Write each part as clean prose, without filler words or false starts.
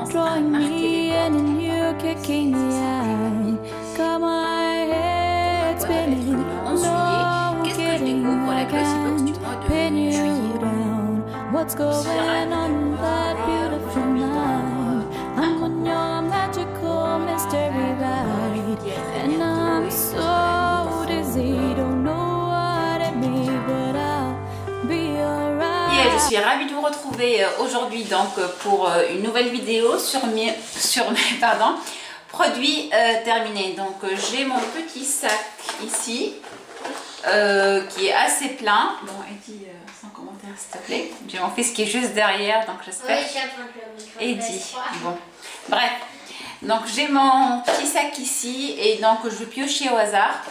commence à marquer les bords. Got my head spinning, no kidding, I can't pin you down. What's going on that beautiful night? I'm on your magical mystery ride, and I'm so dizzy, don't know what it means, but I'll be alright. Et je suis ravie de vous retrouver aujourd'hui donc pour une nouvelle vidéo sur mes produits terminés. Donc j'ai mon petit sac ici qui est assez plein. Bon, Eddie, sans commentaire s'il te plaît. J'ai mon fils qui est juste derrière, donc j'espère. Oui, Eddie. Bon, bref. Donc j'ai mon petit sac ici et donc je vais piocher au hasard.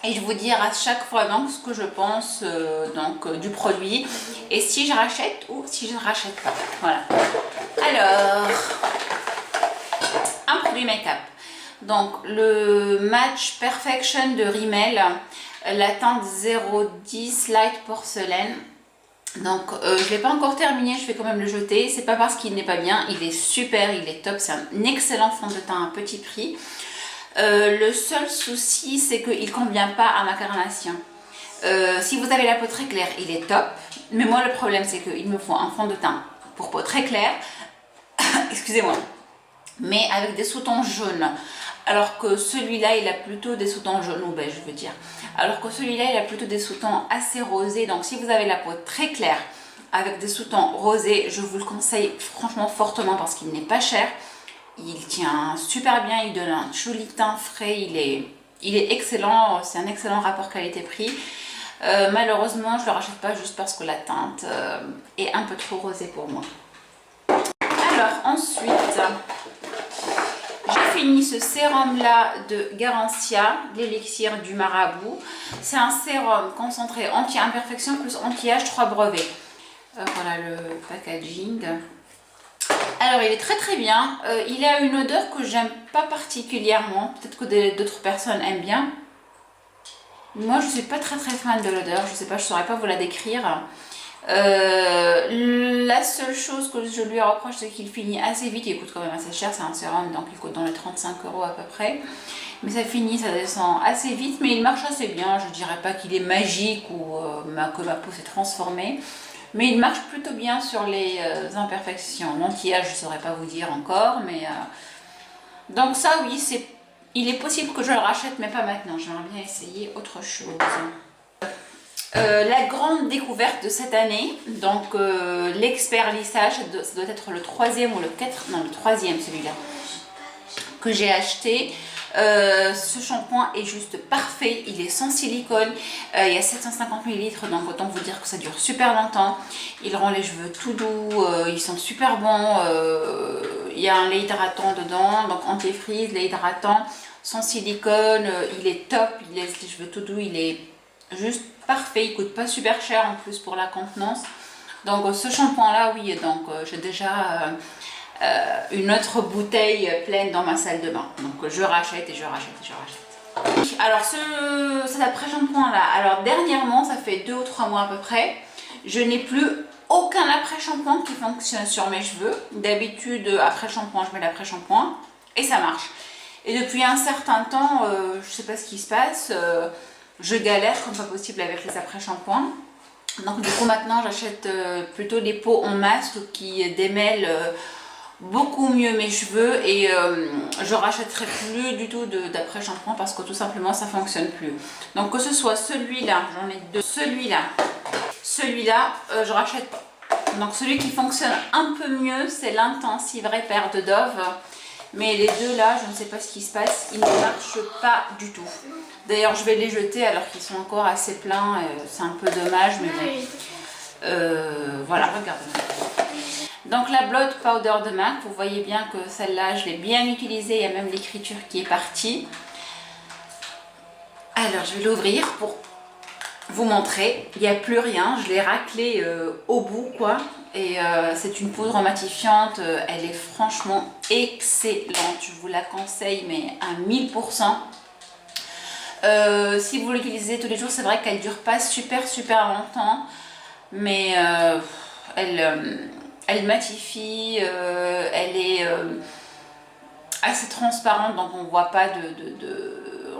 Et je vous dire à chaque fois donc ce que je pense du produit et si je rachète ou si je ne rachète pas. Voilà. Alors, un produit make-up. Donc le Match Perfection de Rimmel, la teinte 010 Light Porcelaine. Donc je ne l'ai pas encore terminé, je vais quand même le jeter. C'est pas parce qu'il n'est pas bien, il est super, il est top. C'est un excellent fond de teint à petit prix. Le seul souci, c'est qu'il ne convient pas à ma carnation. Si vous avez la peau très claire, il est top. Mais moi, le problème, c'est qu'il me faut un fond de teint pour peau très claire. Excusez-moi. Mais avec des sous-tons jaunes. Alors que celui-là, il a plutôt des sous-tons jaunes ou beige, je veux dire. Alors que celui-là, il a plutôt des sous-tons assez rosés. Donc, si vous avez la peau très claire avec des sous-tons rosés, je vous le conseille franchement fortement parce qu'il n'est pas cher. Il tient super bien, il donne un joli teint frais, il est excellent, c'est un excellent rapport qualité-prix. Malheureusement, je ne le rachète pas juste parce que la teinte est un peu trop rosée pour moi. Alors ensuite, j'ai fini ce sérum là de Garancia, l'élixir du marabout. C'est un sérum concentré anti-imperfection plus anti-âge 3 brevets. Voilà le packaging. Alors il est très très bien, il a une odeur que j'aime pas particulièrement, peut-être que d'autres personnes aiment bien. Moi je suis pas très fan de l'odeur, je sais pas, je saurais pas vous la décrire. La seule chose que je lui reproche, c'est qu'il finit assez vite, il coûte quand même assez cher, c'est un sérum donc il coûte dans les 35 € à peu près. Mais ça finit, ça descend assez vite, mais il marche assez bien, je dirais pas qu'il est magique ou que ma peau s'est transformée. Mais il marche plutôt bien sur les imperfections. L'anti-âge, je ne saurais pas vous dire encore. Mais donc ça, oui, il est possible que je le rachète, mais pas maintenant. J'aimerais bien essayer autre chose. La grande découverte de cette année, donc l'expert lissage, ça doit être le 3e ou le 4e, non le 3e celui-là, que j'ai acheté. Ce shampoing est juste parfait, il est sans silicone, il y a 750 ml, donc autant vous dire que ça dure super longtemps. Il rend les cheveux tout doux, ils sont super bons, il y a un lait hydratant dedans, donc anti-frizz, lait hydratant, sans silicone, il est top, il laisse les cheveux tout doux, il est juste parfait, il coûte pas super cher en plus pour la contenance. Donc ce shampoing là, oui, donc j'ai déjà une autre bouteille pleine dans ma salle de bain. Donc je rachète et je rachète et je rachète. Alors cet après-shampoing là, alors dernièrement, ça fait 2 ou 3 mois à peu près, je n'ai plus aucun après-shampoing qui fonctionne sur mes cheveux. D'habitude, après shampoing, je mets l'après-shampoing et ça marche. Et depuis un certain temps, je sais pas ce qui se passe, je galère comme pas possible avec les après-shampoings. Donc du coup maintenant j'achète plutôt des pots en masque qui démêlent beaucoup mieux mes cheveux et je rachèterai plus du tout d'après shampoing parce que tout simplement ça fonctionne plus. Donc que ce soit celui-là, j'en ai deux, celui-là je rachète pas. Donc celui qui fonctionne un peu mieux, c'est l'Intensive Repair de Dove, mais les deux là, je ne sais pas ce qui se passe, ils ne marchent pas du tout. D'ailleurs je vais les jeter alors qu'ils sont encore assez pleins, c'est un peu dommage, mais bon. Voilà, regardez. Donc la Blood Powder de MAC, vous voyez bien que celle-là, je l'ai bien utilisée, il y a même l'écriture qui est partie. Alors je vais l'ouvrir pour vous montrer, il n'y a plus rien, je l'ai raclée au bout quoi. Et c'est une poudre matifiante, elle est franchement excellente, je vous la conseille mais à 1000%. Si vous l'utilisez tous les jours, c'est vrai qu'elle ne dure pas super longtemps, mais Elle matifie, elle est assez transparente, donc on voit pas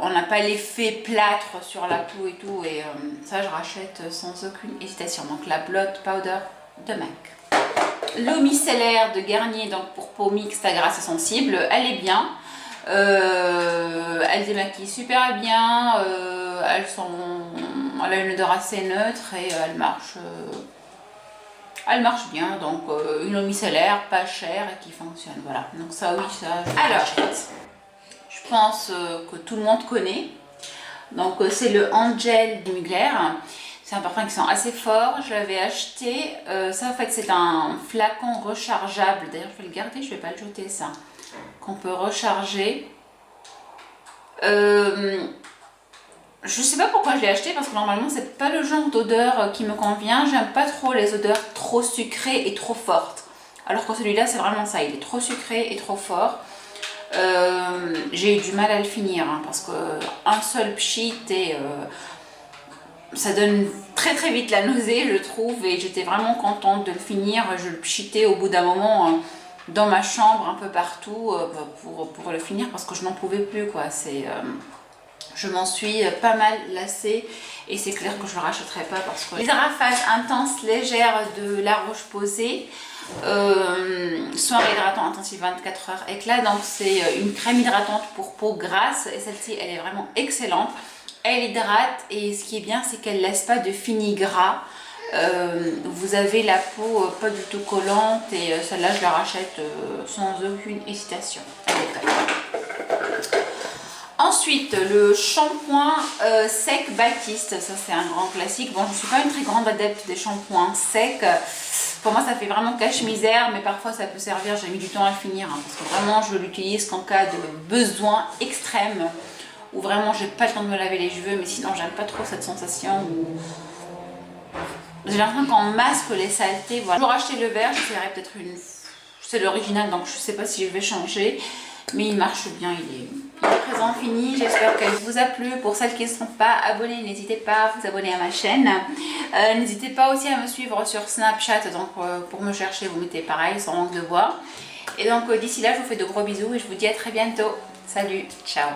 on n'a pas l'effet plâtre sur la peau et tout, et ça je rachète sans aucune hésitation. Donc la Blot Powder de MAC. L'eau micellaire de Garnier, donc pour peau mixte à grasse et sensible, elle est bien. Elle démaquille super bien, elle a une odeur assez neutre et elle marche bien. Donc une eau micellaire pas chère et qui fonctionne. Voilà, donc ça oui, ça je l'achète. Je pense que tout le monde connaît. Donc c'est le Angel de Mugler. C'est un parfum qui sent assez fort. Je l'avais acheté. Ça en fait c'est un flacon rechargeable. D'ailleurs je vais le garder, je vais pas le jeter ça. Qu'on peut recharger. Je sais pas pourquoi je l'ai acheté parce que normalement c'est pas le genre d'odeur qui me convient. J'aime pas trop les odeurs trop sucrées et trop fortes. Alors que celui-là c'est vraiment ça. Il est trop sucré et trop fort. J'ai eu du mal à le finir hein, parce que un seul pchit et ça donne très très vite la nausée je trouve, et j'étais vraiment contente de le finir. Je le pchitais au bout d'un moment dans ma chambre un peu partout pour le finir parce que je n'en pouvais plus quoi. Je m'en suis pas mal lassée et c'est clair que je ne le rachèterai pas parce que les arafages intenses légères de La Roche-Posay, soin hydratant intensif 24 heures éclat. Donc c'est une crème hydratante pour peau grasse et celle-ci elle est vraiment excellente. Elle hydrate et ce qui est bien c'est qu'elle laisse pas de fini gras. Vous avez la peau pas du tout collante et celle-là je la rachète sans aucune hésitation. Elle est très bonne. Ensuite, le shampoing sec Baptiste, ça c'est un grand classique. Bon, je ne suis pas une très grande adepte des shampoings secs. Pour moi, ça fait vraiment cache-misère, mais parfois ça peut servir. J'ai mis du temps à le finir, hein, parce que vraiment, je l'utilise qu'en cas de besoin extrême, où vraiment, j'ai pas le temps de me laver les cheveux, mais sinon, j'aime pas trop cette sensation où j'ai l'impression qu'on masque les saletés. Voilà. Je vais racheter le vert, j'essaierai peut-être une... C'est l'original, donc je sais pas si je vais changer. Mais il marche bien, il est présent, fini. J'espère qu'elle vous a plu. Pour celles qui ne sont pas abonnées, n'hésitez pas à vous abonner à ma chaîne. N'hésitez pas aussi à me suivre sur Snapchat. Donc pour me chercher, vous mettez pareil, sans langue de bois. Et donc d'ici là, je vous fais de gros bisous et je vous dis à très bientôt. Salut, ciao.